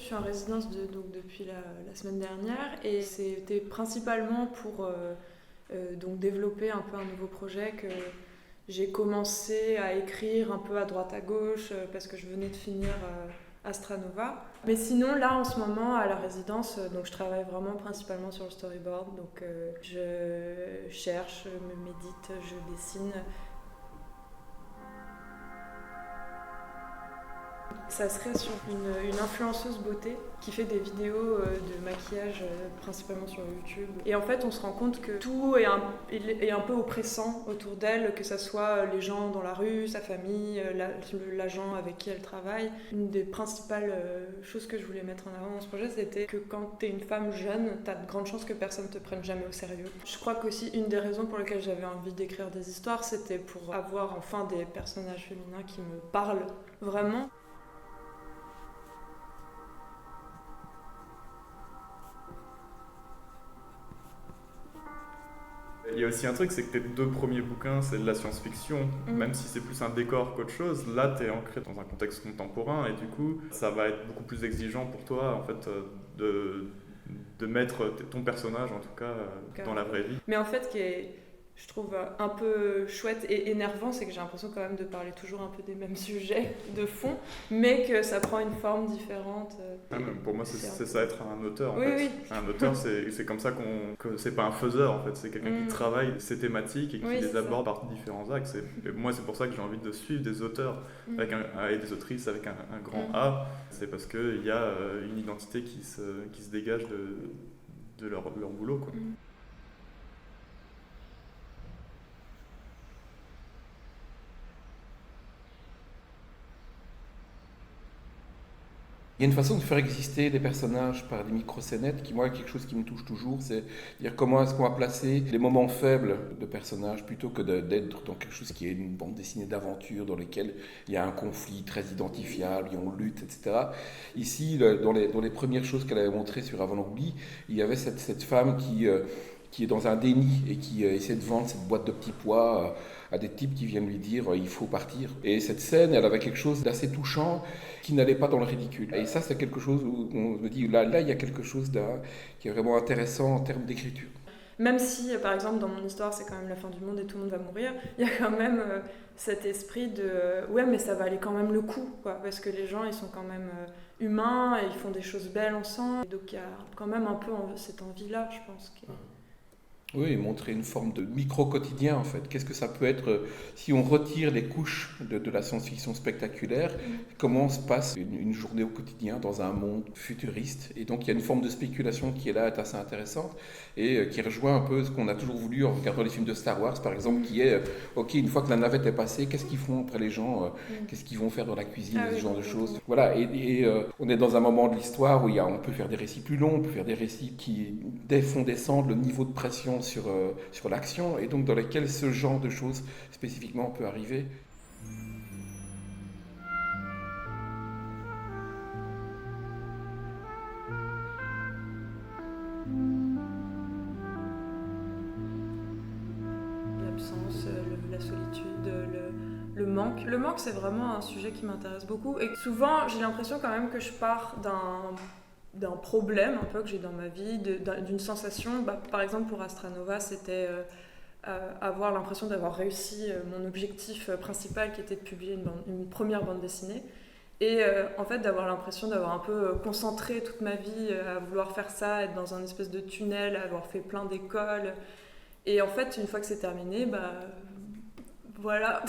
suis en résidence donc depuis la semaine dernière et c'était principalement pour donc développer un peu un nouveau projet que j'ai commencé à écrire un peu à droite à gauche parce que je venais de finir Astranova. Mais sinon là en ce moment à la résidence, donc je travaille vraiment principalement sur le storyboard. Donc je cherche, je me médite, je dessine. Ça serait sur une influenceuse beauté qui fait des vidéos de maquillage principalement sur YouTube. Et en fait, on se rend compte que tout est un peu oppressant autour d'elle, que ce soit les gens dans la rue, sa famille, l'agent avec qui elle travaille. Une des principales choses que je voulais mettre en avant dans ce projet, c'était que quand t'es une femme jeune, t'as de grandes chances que personne ne te prenne jamais au sérieux. Je crois qu'aussi une des raisons pour lesquelles j'avais envie d'écrire des histoires, c'était pour avoir enfin des personnages féminins qui me parlent vraiment. Il y a aussi un truc, c'est que tes deux premiers bouquins, c'est de la science-fiction, même si c'est plus un décor qu'autre chose. Là, t'es ancré dans un contexte contemporain et du coup, ça va être beaucoup plus exigeant pour toi, en fait, de mettre ton personnage, en tout cas, dans la vraie vie. Mais en fait, je trouve un peu chouette et énervant, c'est que j'ai l'impression quand même de parler toujours un peu des mêmes sujets de fond, mais que ça prend une forme différente. Pour moi, c'est ça être un auteur, en oui, fait. Oui. Un auteur, c'est comme ça que c'est pas un faiseur, en fait. C'est quelqu'un qui travaille ses thématiques et qui les aborde par différents axes. Et moi, c'est pour ça que j'ai envie de suivre des auteurs et des autrices avec un grand A. C'est parce qu'il y a une identité qui se dégage de leur boulot, quoi. Il y a une façon de faire exister des personnages par des micro-scénettes qui, moi, est quelque chose qui me touche toujours, c'est dire comment est-ce qu'on va placer les moments faibles de personnages plutôt que d'être dans quelque chose qui est une bande dessinée d'aventure dans laquelle il y a un conflit très identifiable, et on lutte, etc. Ici, dans les premières choses qu'elle avait montrées sur Avant l'oubli, il y avait cette femme qui est dans un déni et qui essaie de vendre cette boîte de petits pois à des types qui viennent lui dire il faut partir. Et cette scène, elle avait quelque chose d'assez touchant qui n'allait pas dans le ridicule. Et ça, c'est quelque chose où on me dit là il y a quelque chose qui est vraiment intéressant en termes d'écriture. Même si, par exemple, dans mon histoire, c'est quand même la fin du monde et tout le monde va mourir, il y a quand même cet esprit de ouais, mais ça valait quand même le coup, quoi, parce que les gens, ils sont quand même humains et ils font des choses belles ensemble. Et donc il y a quand même un peu cette envie-là, je pense. Oui, montrer une forme de micro-quotidien en fait. Qu'est-ce que ça peut être si on retire les couches de la science-fiction spectaculaire, comment se passe une journée au quotidien dans un monde futuriste. Et donc il y a une forme de spéculation qui est là, est assez intéressante et qui rejoint un peu ce qu'on a toujours voulu en regardant les films de Star Wars par exemple, qui est ok, une fois que la navette est passée, qu'est-ce qu'ils font après les gens, qu'est-ce qu'ils vont faire dans la cuisine, ce genre de choses. Voilà, et on est dans un moment de l'histoire où on peut faire des récits plus longs, on peut faire des récits qui font descendre le niveau de pression sur l'action et donc dans lesquels ce genre de choses spécifiquement peut arriver. L'absence, la solitude, le manque. Le manque, c'est vraiment un sujet qui m'intéresse beaucoup et souvent j'ai l'impression quand même que je pars d'un problème un peu que j'ai dans ma vie, d'une sensation. Par exemple pour Astranova, c'était avoir l'impression d'avoir réussi mon objectif principal qui était de publier une première bande dessinée et en fait d'avoir l'impression d'avoir un peu concentré toute ma vie à vouloir faire ça, être dans un espèce de tunnel, avoir fait plein d'écoles et en fait une fois que c'est terminé, voilà,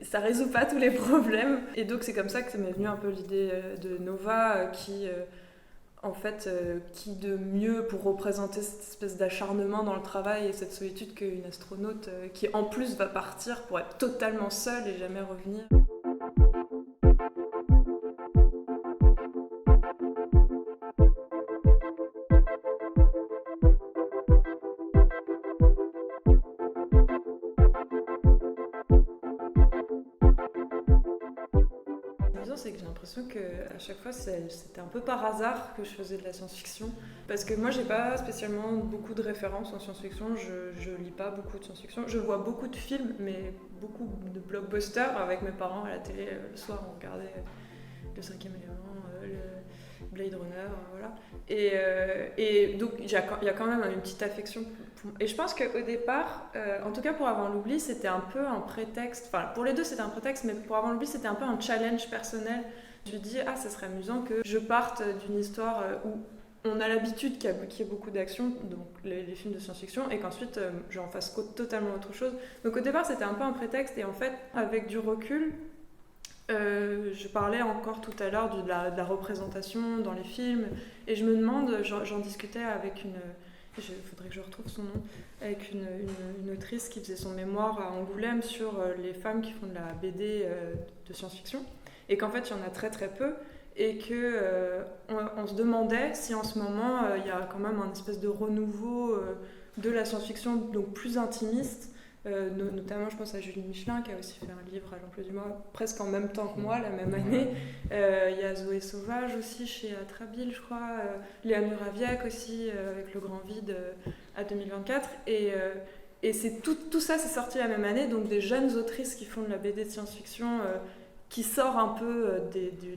ça résout pas tous les problèmes. Et donc c'est comme ça que m'est venue un peu l'idée de Nova qui de mieux pour représenter cette espèce d'acharnement dans le travail et cette solitude qu'une astronaute qui en plus va partir pour être totalement seule et jamais revenir. C'est que j'ai l'impression qu'à chaque fois c'était un peu par hasard que je faisais de la science-fiction parce que moi j'ai pas spécialement beaucoup de références en science-fiction, je lis pas beaucoup de science-fiction, je vois beaucoup de films mais beaucoup de blockbusters avec mes parents à la télé le soir on regardait le 5e élément, Blade Runner, voilà. Et donc il y a quand même une petite affection. Et je pense qu'au départ, en tout cas pour Avant l'oubli, c'était un peu un prétexte. Enfin, pour les deux, c'était un prétexte, mais pour Avant l'oubli, c'était un peu un challenge personnel. Je me dis, ça serait amusant que je parte d'une histoire où on a l'habitude qu'il y ait beaucoup d'action, donc les films de science-fiction, et qu'ensuite j'en fasse totalement autre chose. Donc au départ, c'était un peu un prétexte, et en fait, avec du recul, je parlais encore tout à l'heure de la représentation dans les films, et je me demande, j'en discutais avec il faudrait que je retrouve son nom, avec une autrice qui faisait son mémoire à Angoulême sur les femmes qui font de la BD de science-fiction, et qu'en fait il y en a très très peu, et qu'on se demandait si en ce moment il y a quand même un espèce de renouveau de la science-fiction, donc plus intimiste. Notamment je pense à Julie Michelin qui a aussi fait un livre à l'emploi du mois presque en même temps que moi, la même année. Il y a Zoé Sauvage aussi chez Atrabile, je crois, Léa Muraviec aussi avec Le Grand Vide à 2024, et c'est tout ça c'est sorti la même année, donc des jeunes autrices qui font de la BD de science-fiction qui sort un peu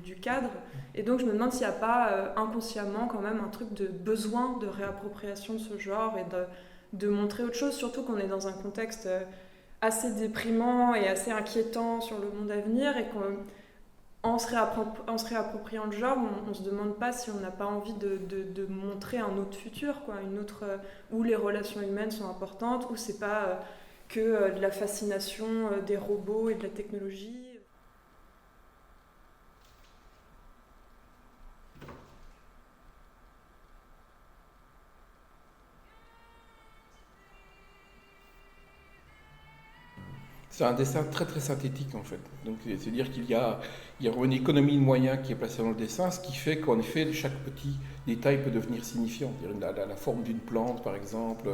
du cadre, et donc je me demande s'il n'y a pas inconsciemment quand même un truc de besoin de réappropriation de ce genre et de montrer autre chose, surtout qu'on est dans un contexte assez déprimant et assez inquiétant sur le monde à venir, et qu'en se réappropriant le genre, on se demande pas si on n'a pas envie de montrer un autre futur, quoi, une autre, où les relations humaines sont importantes, où c'est pas que de la fascination des robots et de la technologie. C'est un dessin très très synthétique en fait. Donc c'est-à-dire qu'il y a une économie de moyens qui est placée dans le dessin, ce qui fait qu'en effet chaque petit détail peut devenir signifiant. La forme d'une plante par exemple,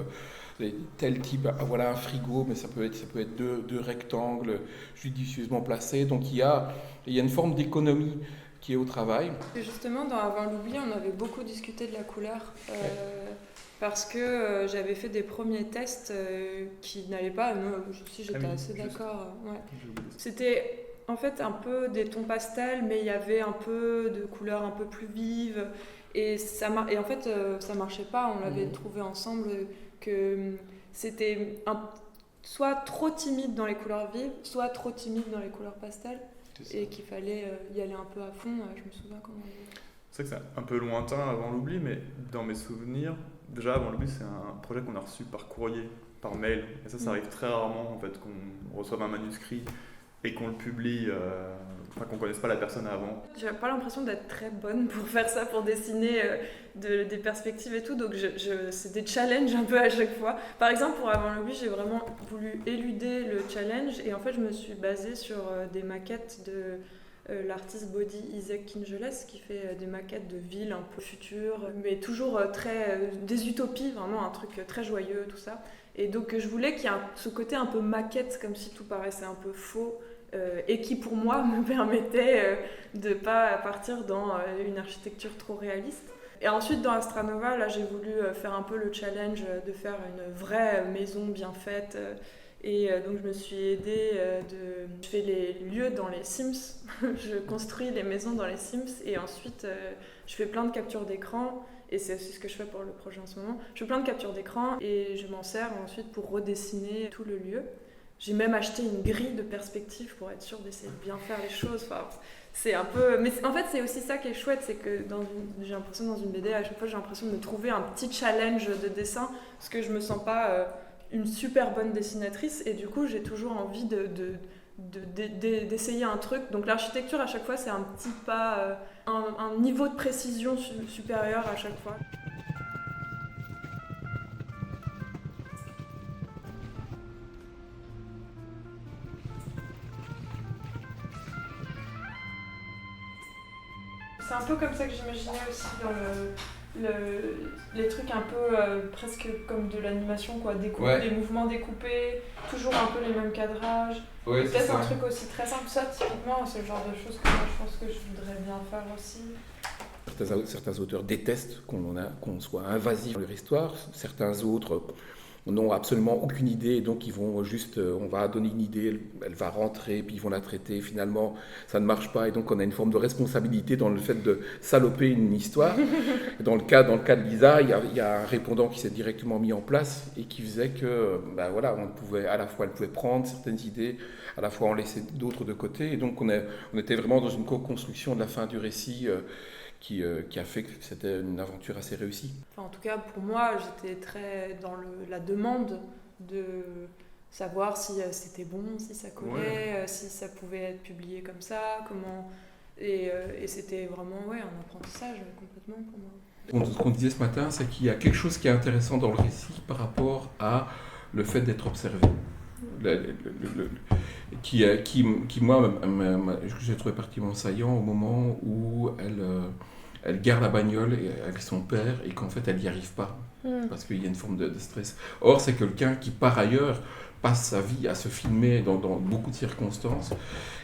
tel type, voilà un frigo, mais ça peut être deux rectangles judicieusement placés. Donc il y a une forme d'économie qui est au travail. Et justement dans Avant l'oubli, on avait beaucoup discuté de la couleur. Parce que j'avais fait des premiers tests qui n'allaient pas, moi aussi j'étais assez d'accord. Ouais. C'était en fait un peu des tons pastels, mais il y avait un peu de couleurs un peu plus vives, et en fait ça marchait pas, on l'avait trouvé ensemble que c'était soit trop timide dans les couleurs vives, soit trop timide dans les couleurs pastels, et qu'il fallait y aller un peu à fond, je me souviens comment on avait... C'est vrai que c'est un peu lointain Avant l'oubli, mais dans mes souvenirs, déjà Avant l'oubli c'est un projet qu'on a reçu par courrier, par mail, et ça arrive très rarement en fait qu'on reçoive un manuscrit et qu'on le publie, qu'on connaisse pas la personne avant. J'ai pas l'impression d'être très bonne pour faire ça, pour dessiner des perspectives et tout, donc c'est des challenges un peu à chaque fois. Par exemple pour Avant l'oubli, j'ai vraiment voulu éluder le challenge, et en fait je me suis basée sur des maquettes de l'artiste Body Isaac Kingeles, qui fait des maquettes de villes un peu futures, mais toujours des utopies, vraiment un truc très joyeux, tout ça. Et donc je voulais qu'il y ait ce côté un peu maquette, comme si tout paraissait un peu faux, et qui pour moi me permettait de pas partir dans une architecture trop réaliste. Et ensuite dans Astranova, là j'ai voulu faire un peu le challenge de faire une vraie maison bien faite. Et donc je me suis aidée je fais les lieux dans les Sims, je construis les maisons dans les Sims, et ensuite je fais plein de captures d'écran, et c'est aussi ce que je fais pour le projet en ce moment. Je fais plein de captures d'écran et je m'en sers ensuite pour redessiner tout le lieu. J'ai même acheté une grille de perspective pour être sûre d'essayer de bien faire les choses. Enfin, c'est un peu... Mais en fait, c'est aussi ça qui est chouette, c'est que j'ai l'impression dans une BD, à chaque fois, j'ai l'impression de me trouver un petit challenge de dessin, parce que je me sens pas une super bonne dessinatrice, et du coup, j'ai toujours envie d'essayer un truc. Donc l'architecture, à chaque fois, c'est un petit pas, un niveau de précision supérieur à chaque fois. C'est un peu comme ça que j'imaginais aussi dans les trucs un peu presque comme de l'animation, quoi, des mouvements découpés, toujours un peu les mêmes cadrages. Ouais, peut-être un truc aussi très simple, ça typiquement c'est le genre de choses que moi je pense que je voudrais bien faire aussi. Certains auteurs détestent qu'on soit invasif dans leur histoire, certains autres n'ont absolument aucune idée, et donc ils vont juste, on va donner une idée, elle va rentrer, puis ils vont la traiter, finalement ça ne marche pas, et donc on a une forme de responsabilité dans le fait de saloper une histoire. Dans le cas de Lisa, il y a un répondant qui s'est directement mis en place, et qui faisait que, voilà, à la fois elle pouvait prendre certaines idées, à la fois en laisser d'autres de côté, et donc on était vraiment dans une co-construction de la fin du récit, qui a fait que c'était une aventure assez réussie. Enfin, en tout cas, pour moi, j'étais très dans la demande de savoir si c'était bon, si ça collait, si ça pouvait être publié comme ça, comment... Et c'était vraiment un apprentissage complètement pour moi. Ce qu'on disait ce matin, c'est qu'il y a quelque chose qui est intéressant dans le récit par rapport à le fait d'être observé. Qui moi, j'ai trouvé particulièrement saillant au moment où elle gare la bagnole avec son père et qu'en fait elle n'y arrive pas parce qu'il y a une forme de stress. Or, c'est quelqu'un qui par ailleurs passe sa vie à se filmer dans beaucoup de circonstances,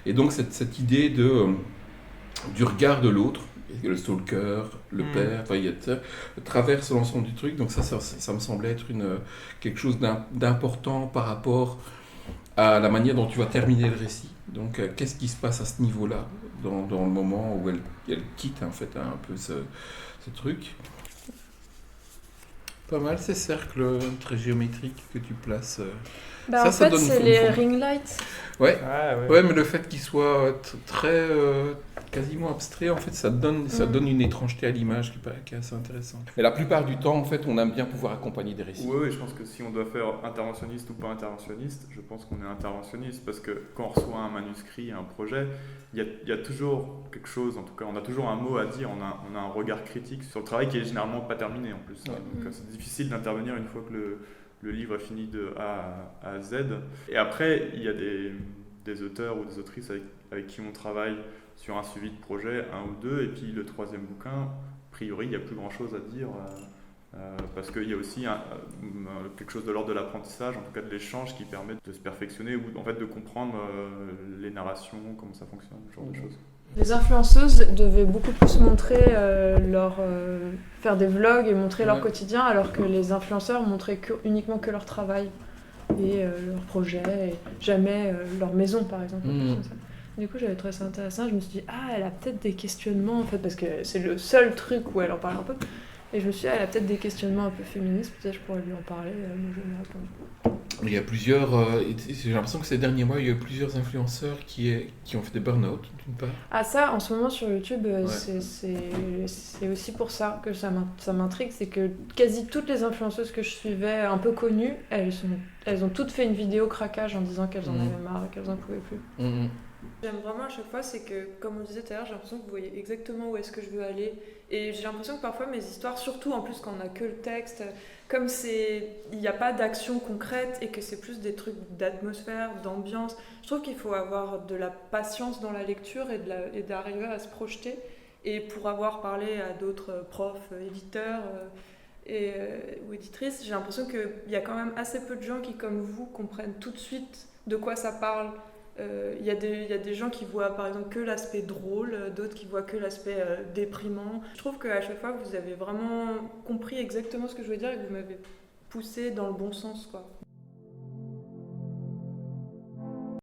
et donc cette idée du regard de l'autre, le stalker, le père, enfin, il traverse l'ensemble du truc, donc ça me semblait être quelque chose d'important par rapport à la manière dont tu vas terminer le récit. Donc, qu'est-ce qui se passe à ce niveau-là, dans le moment où elle quitte en fait un peu ce truc. Pas mal ces cercles très géométriques que tu places. En fait, c'est les ring lights. Ouais, mais le fait qu'il soit très quasiment abstrait, en fait, ça donne une étrangeté à l'image qui est assez intéressante. Mais la plupart du temps, en fait, on aime bien pouvoir accompagner des récits. Oui, je pense que si on doit faire interventionniste ou pas interventionniste, je pense qu'on est interventionniste, parce que quand on reçoit un manuscrit, un projet, il y a toujours quelque chose, en tout cas, on a toujours un mot à dire, on a un regard critique sur le travail qui est généralement pas terminé en plus. Ouais. Donc c'est difficile d'intervenir une fois que le livre est fini de A à Z. Et après, il y a des auteurs ou des autrices avec qui on travaille sur un suivi de projet, un ou deux, et puis le troisième bouquin, a priori, il n'y a plus grand-chose à dire, parce qu'il y a aussi quelque chose de l'ordre de l'apprentissage, en tout cas de l'échange, qui permet de se perfectionner, ou en fait de comprendre les narrations, comment ça fonctionne, ce genre de choses. Les influenceuses devaient beaucoup plus montrer faire des vlogs et montrer leur quotidien, alors que les influenceurs montraient uniquement que leur travail et leurs projets, et jamais leur maison par exemple. Du coup, j'avais trouvé ça intéressant. Je me suis dit, elle a peut-être des questionnements en fait, parce que c'est le seul truc où elle en parle un peu. Et je me suis dit, elle a peut-être des questionnements un peu féministes, peut-être je pourrais lui en parler. Mais je vais me répondre. Il y a plusieurs, j'ai l'impression que ces derniers mois, il y a eu plusieurs influenceurs qui ont fait des burn-out, d'une part. Ah ça, en ce moment sur YouTube, c'est aussi pour ça que ça m'intrigue, c'est que quasi toutes les influenceuses que je suivais, un peu connues, elles ont toutes fait une vidéo craquage en disant qu'elles en avaient marre, qu'elles en pouvaient plus. J'aime vraiment à chaque fois, c'est que, comme on disait tout à l'heure, j'ai l'impression que vous voyez exactement où est-ce que je veux aller. Et j'ai l'impression que parfois mes histoires, surtout en plus quand on n'a que le texte, comme il n'y a pas d'action concrète et que c'est plus des trucs d'atmosphère, d'ambiance, je trouve qu'il faut avoir de la patience dans la lecture et d'arriver à se projeter. Et pour avoir parlé à d'autres profs, éditeurs ou éditrices, j'ai l'impression qu'il y a quand même assez peu de gens qui, comme vous, comprennent tout de suite de quoi ça parle. Il y a des gens qui voient par exemple que l'aspect drôle, d'autres qui voient que l'aspect déprimant. Je trouve qu'à chaque fois vous avez vraiment compris exactement ce que je veux dire et que vous m'avez poussé dans le bon sens, quoi.